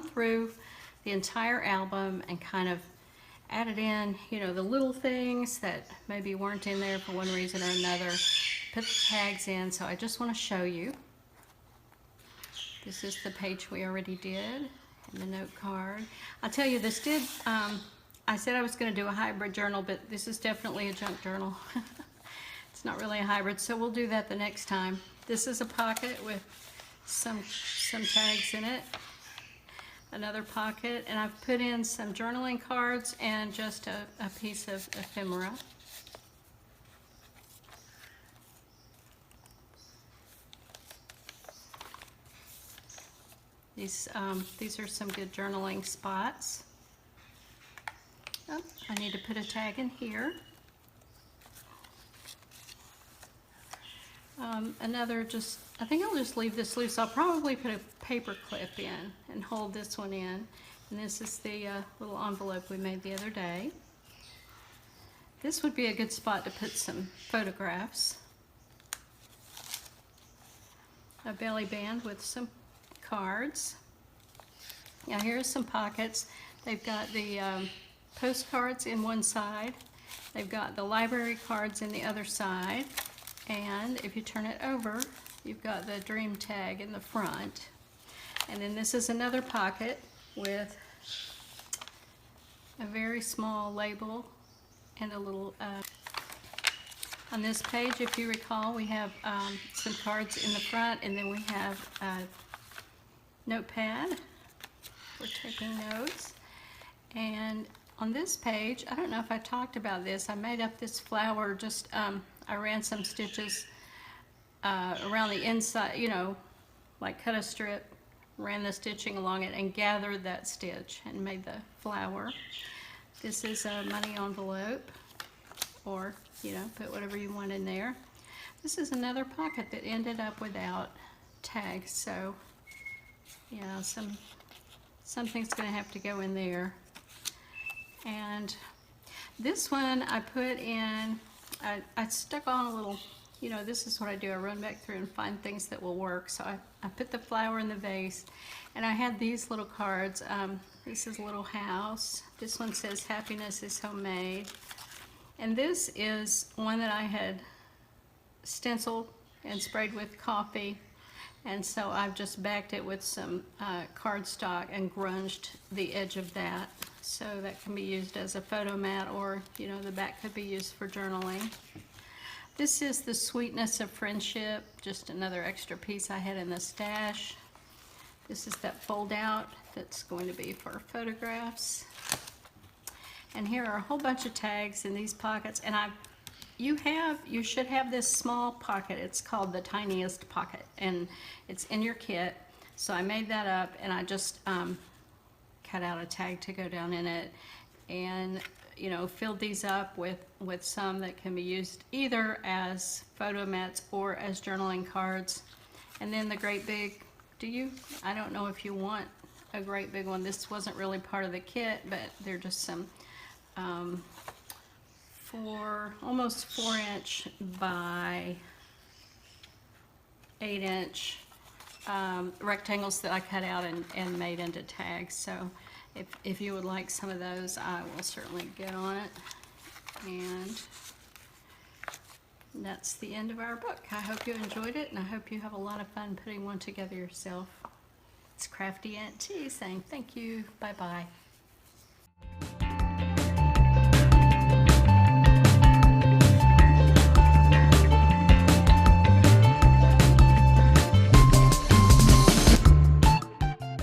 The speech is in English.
through the entire album and kind of added in, you know, the little things that maybe weren't in there for one reason or another. Put the tags in, so I just want to show you. This is the page we already did, and the note card. I'll tell you, this did, I said I was going to do a hybrid journal, but this is definitely a junk journal. It's not really a hybrid, so we'll do that the next time. This is a pocket with some tags in it. Another pocket, and I've put in some journaling cards and just a piece of ephemera. These are some good journaling spots. Oh, I need to put a tag in here. Another, I think I'll just leave this loose. I'll probably put a paper clip in and hold this one in. And this is the little envelope we made the other day. This would be a good spot to put some photographs. A belly band with some cards. Now here's some pockets. They've got the postcards in one side. They've got the library cards in the other side. And if you turn it over, you've got the dream tag in the front. And then this is another pocket with a very small label and a little, on this page, if you recall, we have some cards in the front, and then we have a notepad for taking notes. And on this page, I don't know if I talked about this, I made up this flower, just I ran some stitches around the inside, you know, like cut a strip, ran the stitching along it, and gathered that stitch and made the flower. This is a money envelope, or, you know, put whatever you want in there. This is another pocket that ended up without tags, so, you know, something's going to have to go in there. And this one I put in, I stuck on a little, you know, this is what I do. I run back through and find things that will work. So I put the flower in the vase, and I had these little cards. This is a little house. This one says happiness is homemade. And this is one that I had stenciled and sprayed with coffee. And so I've just backed it with some cardstock and grunged the edge of that. So that can be used as a photo mat, or, you know, the back could be used for journaling. This is the sweetness of friendship, just another extra piece I had in the stash. This is that fold out that's going to be for photographs. And here are a whole bunch of tags in these pockets, and you should have this small pocket. It's called the tiniest pocket, and it's in your kit. So I made that up, and I just cut out a tag to go down in it, and, you know, filled these up with some that can be used either as photo mats or as journaling cards. And then the great big, I don't know if you want a great big one. This wasn't really part of the kit, but they're just some almost 4-inch by 8-inch rectangles that I cut out and made into tags. So if you would like some of those, I will certainly get on it. And that's the end of our book. I hope you enjoyed it, and I hope you have a lot of fun putting one together yourself. It's Crafty Aunt T saying thank you. Bye-bye.